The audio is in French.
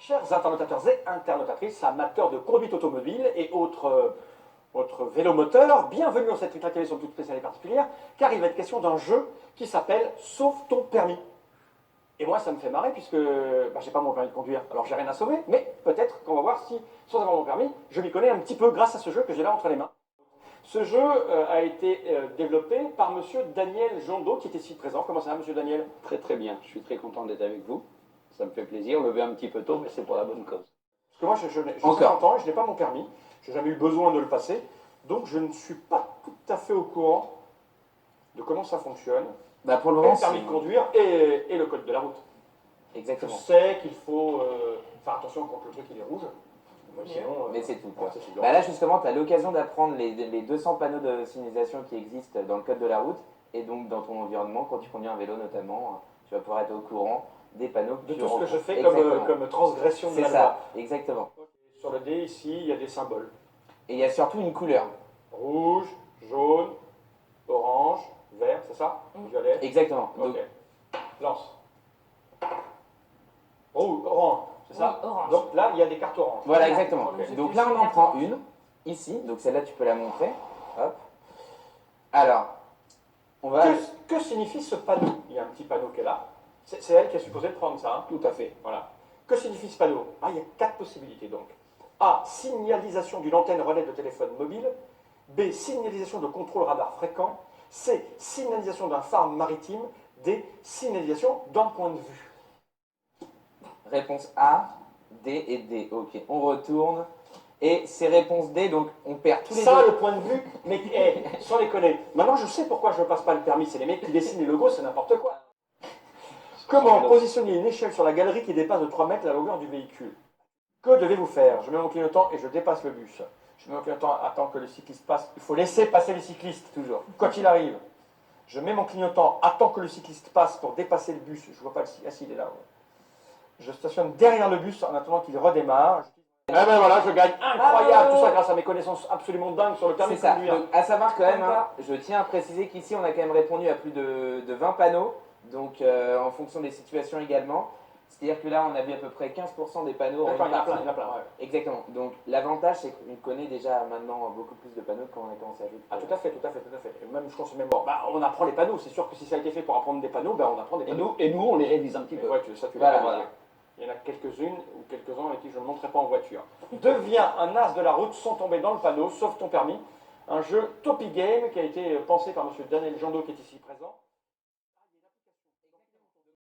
Chers internautateurs et internautatrices, amateurs de conduite automobile et autres vélomoteurs, bienvenue dans cette émission toute spéciale et particulière, car il va être question d'un jeu qui s'appelle Sauve ton permis. Et moi, ça me fait marrer puisque j'ai pas mon permis de conduire, alors j'ai rien à sauver, mais peut-être qu'on va voir si, sans avoir mon permis, je m'y connais un petit peu grâce à ce jeu que j'ai là entre les mains. Ce jeu a été développé par monsieur Daniel Jondot, qui est ici présent. Comment ça va, monsieur Daniel? Très très bien, je suis très content d'être avec vous. Ça me fait plaisir, lever un petit peu tôt, mais c'est pour la bonne cause. Parce que moi, j'ai 50 ans et je n'ai pas mon permis. Je n'ai jamais eu besoin de le passer. Donc, je ne suis pas tout à fait au courant de comment ça fonctionne. Pour le moment, le permis de conduire et le code de la route. Exactement. Je sais qu'il faut faire attention quand le truc il est rouge. Sinon, mais c'est tout. Quoi. Là, justement, tu as l'occasion d'apprendre les 200 panneaux de signalisation qui existent dans le code de la route. Et donc, dans ton environnement, quand tu conduis un vélo notamment, tu vas pouvoir être au courant des panneaux de tu tout ce que je fais comme transgression de c'est la ça, loi. exactement. Sur le dé, ici, il y a des symboles. Et il y a surtout une couleur. Rouge, jaune, orange, vert, c'est ça? Violet. Exactement. Ok. Lance. Rouge, orange, c'est ça? Oui, orange. Donc là, il y a des cartes oranges. Voilà, exactement. Ok. Donc là, on en prend une, ici. Donc celle-là, tu peux la montrer. Hop. Alors, on va... Que signifie ce panneau? Il y a un petit panneau qui est là. C'est elle qui est supposée de prendre ça. Hein? Tout à fait. Voilà. Que signifie ce panneau? Il y a 4 possibilités donc. A. Signalisation d'une antenne relais de téléphone mobile. B. Signalisation de contrôle radar fréquent. C. Signalisation d'un phare maritime. D. Signalisation d'un point de vue. Réponse A, D et D. Ok, on retourne. Et c'est réponse D, donc on perd tous les Ça, deux. le point de vue, mais sans les connaître. Maintenant, je sais pourquoi je ne passe pas le permis. C'est les mecs qui dessinent les logos, c'est n'importe quoi. Comment positionner une échelle sur la galerie qui dépasse de 3 mètres la longueur du véhicule? Que devez-vous faire? Je mets mon clignotant et je dépasse le bus. Je mets mon clignotant, attends que le cycliste passe. Il faut laisser passer les cyclistes, toujours, quoi qu'il arrive. Je mets mon clignotant, attends que le cycliste passe pour dépasser le bus. Je vois pas le cycliste. Ah si, il est là. Ouais. Je stationne derrière le bus en attendant qu'il redémarre. Eh ben voilà, je gagne. Incroyable, tout ça grâce à mes connaissances absolument dingues sur le permis C'est de ça. conduire. Donc, à savoir quand même, je tiens à préciser qu'ici, on a quand même répondu à plus de 20 panneaux. Donc, en fonction des situations également. C'est-à-dire que là, on a vu à peu près 15% des panneaux. D'accord, il y en a plein, ouais. Exactement. Donc, l'avantage, c'est qu'on connaît déjà maintenant beaucoup plus de panneaux quand on a commencé à jouer. Ah, tout à fait. Et même, je pense même, on apprend les panneaux. C'est sûr que si ça a été fait pour apprendre des panneaux, on apprend des panneaux. Et nous, on les révise un petit peu. Ouais, ça, tu l'as pas dit. Il y en a quelques-unes ou quelques-uns avec qui je ne monterai pas en voiture. Deviens un as de la route sans tomber dans le panneau, sauf ton permis. Un jeu Topi Game qui a été pensé par monsieur Daniel Jondot qui est ici présent.